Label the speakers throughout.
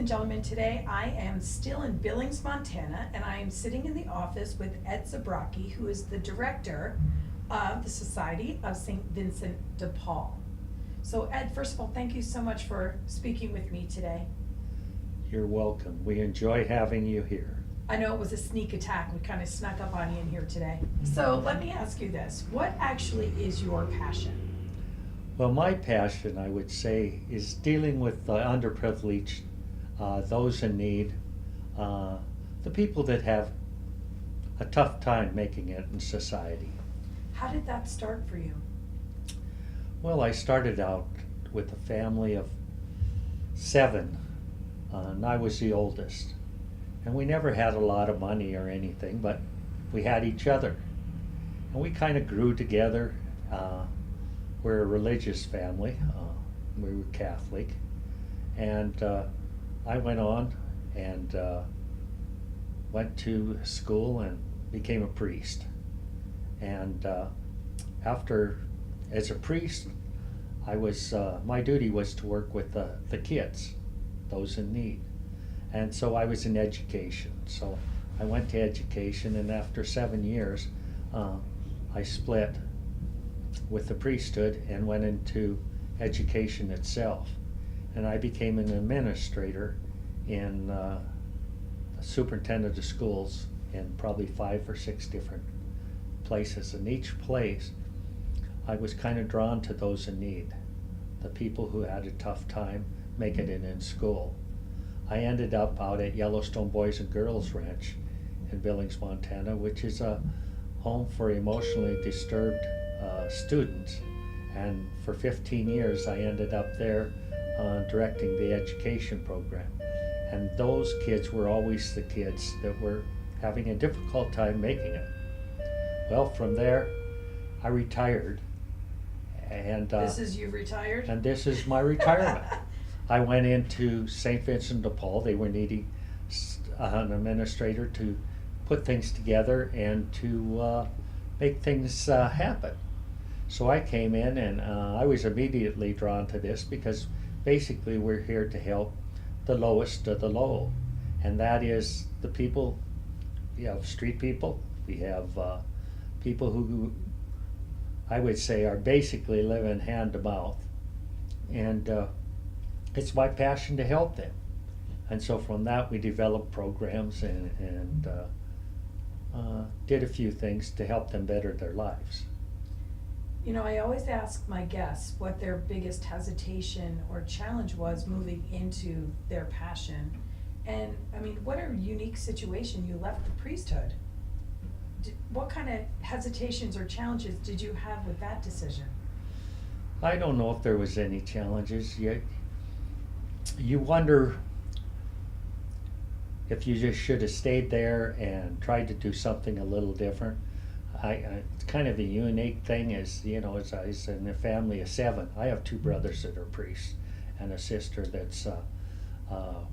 Speaker 1: gentlemen, today I am still in Billings, Montana, and I am sitting in the office with Ed Zabrockie, who is the director of the Society of St. Vincent de Paul. So Ed, first of all, thank you so much for speaking with me today.
Speaker 2: You're welcome. We enjoy having you here.
Speaker 1: I know it was a sneak attack. We kind of snuck up on you in here today. So let me ask you this. What actually is your passion?
Speaker 2: Well, my passion, I would say, is dealing with the underprivileged, those in need, the people that have a tough time making it in society.
Speaker 1: How did that start for you?
Speaker 2: Well, I started out with a family of 7, and I was the oldest. And we never had a lot of money or anything, but we had each other. And we kind of grew together. We're a religious family. We were Catholic. And I went on and went to school and became a priest. And as a priest, my duty was to work with the kids, those in need. And so I was in education. So I went to education, and after 7 years, I split with the priesthood and went into education itself. And I became an administrator in superintendent of schools in probably 5 or 6 different places. In each place, I was kind of drawn to those in need, the people who had a tough time making it in school. I ended up out at Yellowstone Boys and Girls Ranch in Billings, Montana, which is a home for emotionally disturbed students. And for 15 years, I ended up there directing the education program. And those kids were always the kids that were having a difficult time making it. Well, from there, I retired. And
Speaker 1: This is you retired?
Speaker 2: And this is my retirement. I went into St. Vincent de Paul. They were needing an administrator to put things together and to make things happen. So I came in, and I was immediately drawn to this because basically we're here to help the lowest of the low. And that is the people. We have street people. We have people who I would say are basically living hand to mouth. And it's my passion to help them. And so from that we developed programs and did a few things to help them better their lives.
Speaker 1: You know, I always ask my guests what their biggest hesitation or challenge was moving into their passion. And I mean, what a unique situation. You left the priesthood. What kind of hesitations or challenges did you have with that decision?
Speaker 2: I don't know if there was any challenges yet. You wonder if you just should have stayed there and tried to do something a little different. It's kind of a unique thing is, you know, as I was in a family of 7. I have 2 brothers that are priests and a sister that's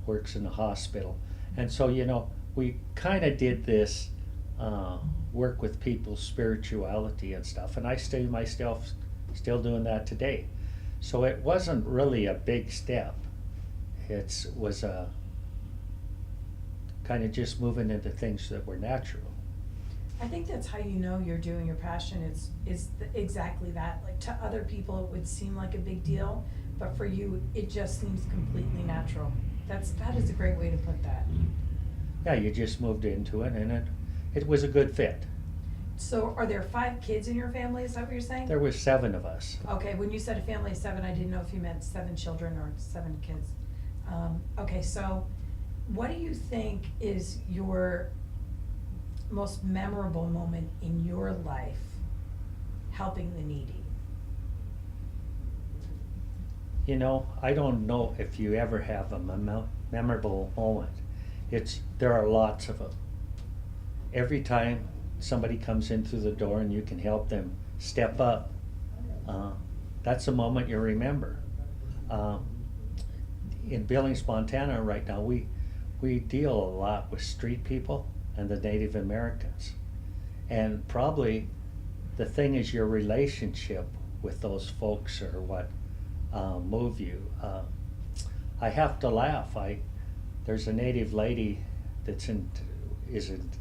Speaker 2: works in the hospital. And so, you know, we kind of did this work with people's spirituality and stuff. And I stay myself still doing that today. So it wasn't really a big step. It was a kind of just moving into things that were natural.
Speaker 1: I think that's how you know you're doing your passion. It's exactly that. Like, to other people it would seem like a big deal, but for you it just seems completely natural. That is a great way to put that.
Speaker 2: Yeah, you just moved into it, and it was a good fit.
Speaker 1: So are there 5 kids in your family? Is that what you're saying?
Speaker 2: There were 7 of us.
Speaker 1: Okay, when you said a family of 7, I didn't know if you meant 7 children or 7 kids. Okay, so what do you think is your most memorable moment in your life helping the needy?
Speaker 2: You know, I don't know if you ever have a memorable moment. There are lots of them. Every time somebody comes in through the door and you can help them step up, that's a moment you remember. In Billings, Montana right now, we deal a lot with street people and the Native Americans. And probably the thing is your relationship with those folks are what move you. I have to laugh. there's a native lady that's isn't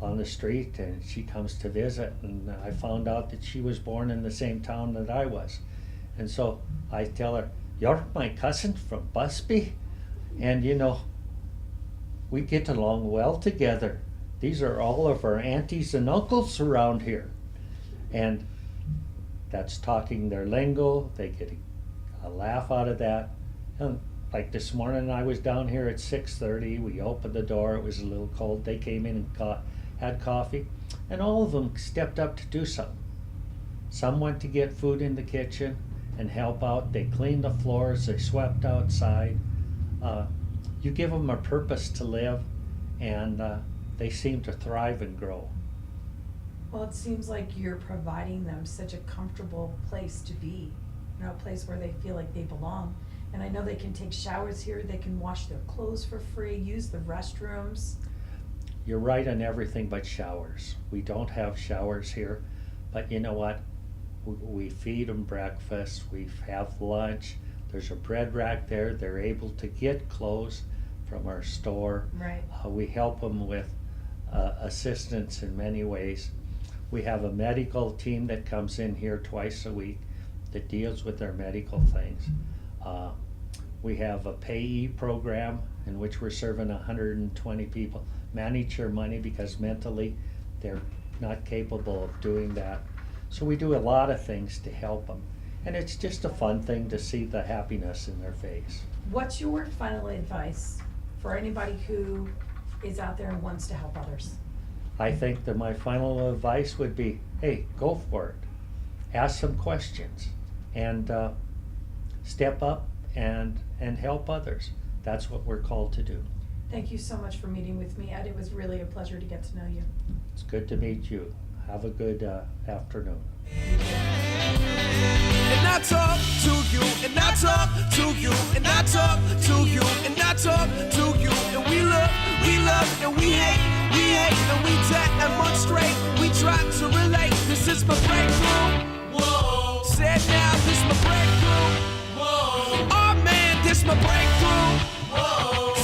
Speaker 2: on the street, and she comes to visit, and I found out that she was born in the same town that I was. And so I tell her, "You're my cousin from Busby?" And you know, we get along well together. These are all of our aunties and uncles around here. And that's talking their lingo. They get a laugh out of that. And like this morning, I was down here at 6:30. We opened the door. It was a little cold. They came in and had coffee. And all of them stepped up to do something. Some went to get food in the kitchen and help out. They cleaned the floors. They swept outside. You give them a purpose to live, and they seem to thrive and grow.
Speaker 1: Well, it seems like you're providing them such a comfortable place to be, you know, a place where they feel like they belong. And I know they can take showers here, they can wash their clothes for free, use the restrooms.
Speaker 2: You're right on everything but showers. We don't have showers here, but you know what? We feed them breakfast, we have lunch, there's a bread rack there, they're able to get clothes from our store.
Speaker 1: Right.
Speaker 2: We help them with assistance in many ways. We have a medical team that comes in here twice a week that deals with their medical things. We have a payee program in which we're serving 120 people. Manage your money because mentally they're not capable of doing that. So we do a lot of things to help them. And it's just a fun thing to see the happiness in their face.
Speaker 1: What's your final advice for anybody who is out there and wants to help others?
Speaker 2: I think that my final advice would be, hey, go for it. Ask some questions and step up and help others. That's what we're called to do.
Speaker 1: Thank you so much for meeting with me, Ed. It was really a pleasure to get to know you.
Speaker 2: It's good to meet you. Have a good afternoon.
Speaker 3: And I talk to you, and I talk to you, and I talk to you, and I talk to you, and we love, and we hate, and we demonstrate. We try to relate. This is my breakthrough. Whoa. Said now, this my breakthrough. Whoa. Oh man, this my breakthrough. Whoa.